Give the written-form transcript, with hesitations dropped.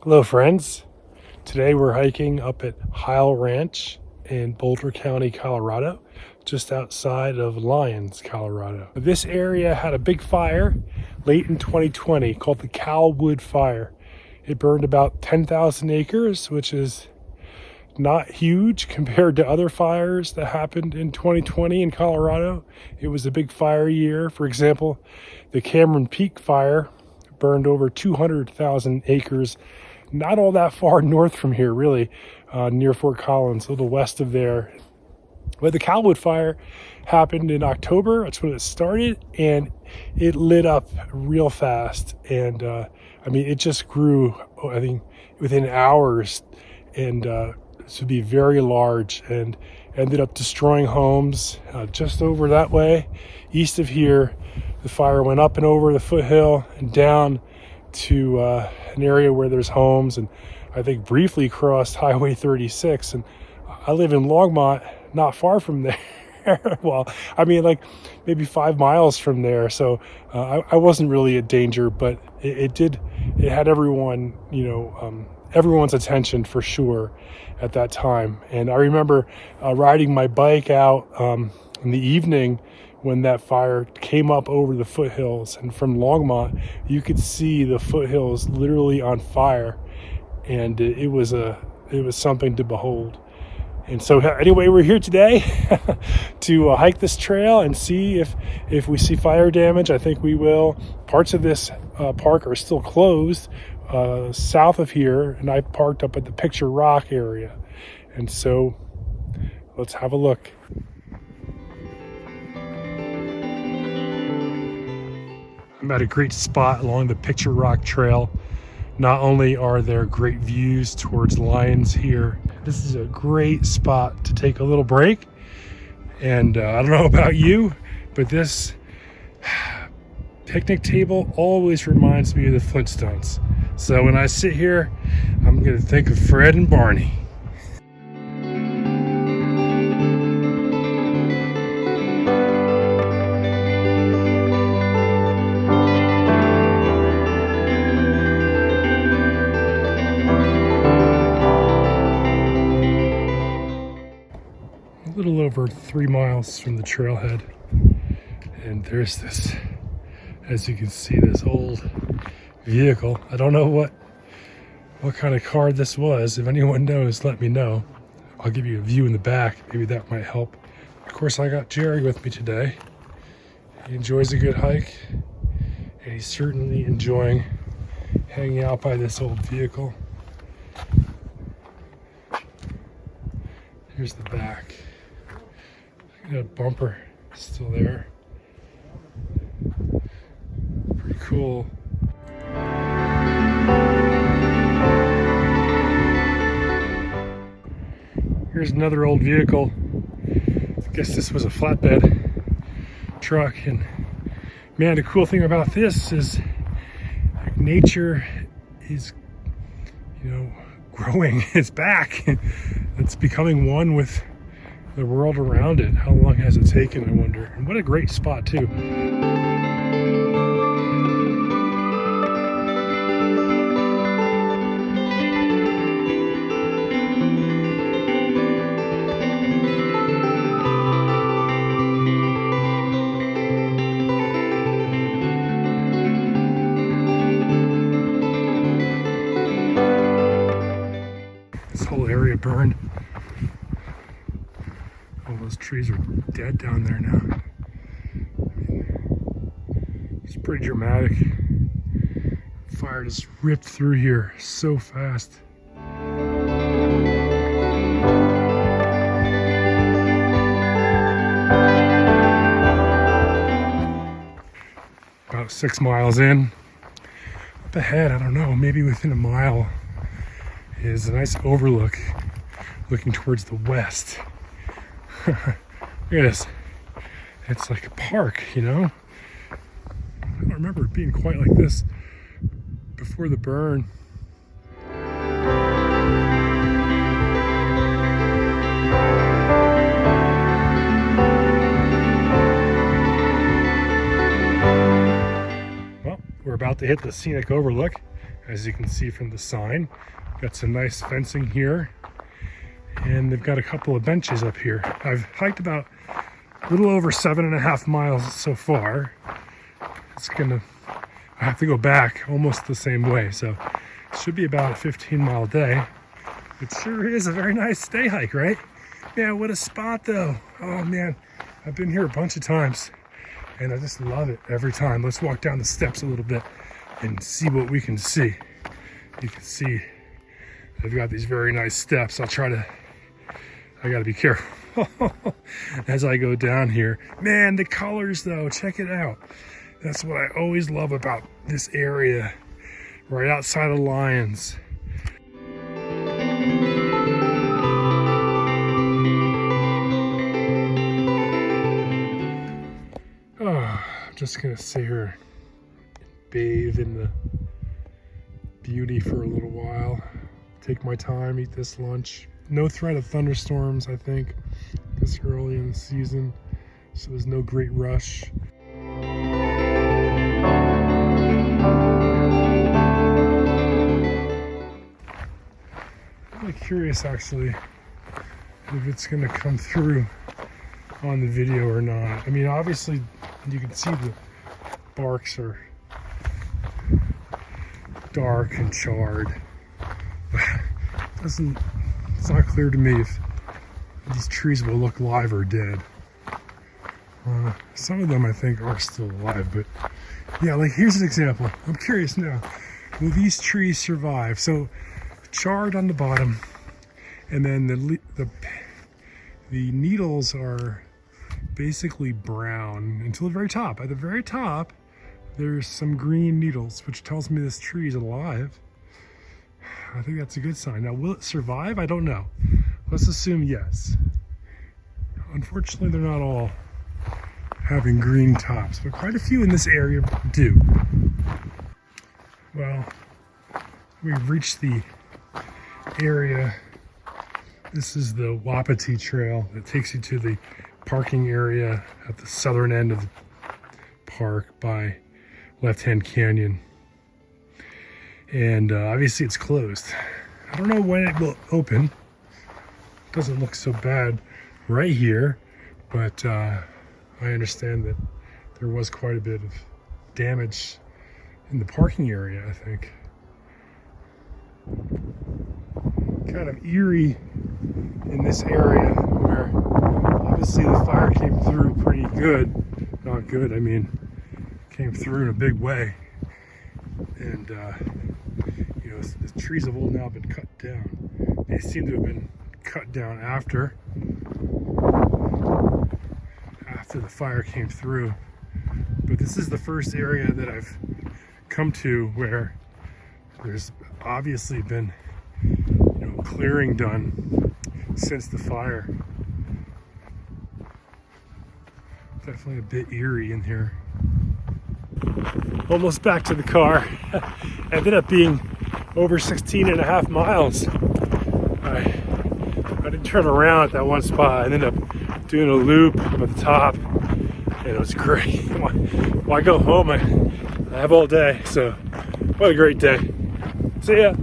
Hello friends, today we're hiking up at Heil Ranch in Boulder County, Colorado, just outside of Lyons, Colorado. This area had a big fire late in 2020 called the Calwood Fire. It burned about 10,000 acres, which is not huge compared to other fires that happened in 2020 in Colorado. It was a big fire year. For example, the Cameron Peak Fire burned over 200,000 acres, not all that far north from here, really, near Fort Collins, a little west of there. But the Calwood Fire happened in October. That's when it started, and it lit up real fast. And it just grew, I think, within hours, and this would be very large, and ended up destroying homes just over that way. East of here, the fire went up and over the foothill and down to an area where there's homes, and I think briefly crossed Highway 36. And I live in Longmont, not far from there. Well, like maybe 5 miles from there. So I wasn't really at danger, but it had everyone, everyone's attention for sure at that time. And I remember riding my bike out in the evening when that fire came up over the foothills, and from Longmont you could see the foothills literally on fire, and it was something to behold. And so anyway, we're here today to hike this trail and see if we see fire damage. I think we will. Parts of this park are still closed south of here, and I parked up at the Picture Rock area. And so let's have a look. I'm at a great spot along the Picture Rock Trail. Not only are there great views towards Lyons here, this is a great spot to take a little break. And I don't know about you, but this picnic table always reminds me of the Flintstones. So when I sit here, I'm going to think of Fred and Barney. A little over 3 miles from the trailhead, and there's this, as you can see, this old vehicle. I don't know what kind of car this was. If anyone knows, let me know. I'll give you a view in the back. Maybe that might help. Of course, I got Jerry with me today. He enjoys a good hike, and he's certainly enjoying hanging out by this old vehicle. Here's the back. That bumper is still there. Pretty cool. Here's another old vehicle. I guess this was a flatbed truck. And man, the cool thing about this is nature is, growing. It's back. It's becoming one with the world around it. How long has it taken, I wonder? And what a great spot too. This whole area burned. All those trees are dead down there now. It's pretty dramatic. Fire just ripped through here so fast. About 6 miles in. Up ahead, I don't know, maybe within a mile, is a nice overlook looking towards the west. Look at this. It's like a park, I don't remember it being quite like this before the burn. Well, we're about to hit the scenic overlook. as you can see from the sign. Got some nice fencing here, and they've got a couple of benches up here. I've hiked about a little over 7.5 miles so far. I have to go back almost the same way, so it should be about a 15-mile day. It sure is a very nice day hike, right? Man, what a spot though. Oh man, I've been here a bunch of times and I just love it every time. Let's walk down the steps a little bit and see what we can see. You can see I've got these very nice steps. I gotta be careful as I go down here. Man, the colors though, check it out. That's what I always love about this area, right outside of Lyons. Oh, I'm just gonna sit here, bathe in the beauty for a little while, take my time, eat this lunch. No threat of thunderstorms, I think, this early in the season, so there's no great rush. I'm really curious actually if it's gonna come through on the video or not. I mean, obviously you can see the barks are dark and charred, but it's not clear to me if these trees will look live or dead. Some of them I think are still alive, but yeah, like here's an example. I'm curious now, will these trees survive? So charred on the bottom, and then the needles are basically brown until the very top. At the very top, there's some green needles, which tells me this tree is alive. I think that's a good sign. Now, will it survive? I don't know. Let's assume yes. Unfortunately, they're not all having green tops, but quite a few in this area do. Well, we've reached the area. This is the Wapati Trail that takes you to the parking area at the southern end of the park by Lefthand Canyon. And obviously it's closed. I don't know when it will open. It doesn't look so bad right here, but I understand that there was quite a bit of damage in the parking area, I think. Kind of eerie in this area where obviously the fire came through pretty good. Not good, I mean, came through in a big way. And, you know, the trees have all now been cut down. They seem to have been cut down after the fire came through. But this is the first area that I've come to where there's obviously been, you know, clearing done since the fire. Definitely a bit eerie in here. Almost back to the car. Ended up being over 16.5 miles. I didn't turn around at that one spot. I ended up doing a loop up at the top, and it was great. Why go home? I have all day, so what a great day. See ya.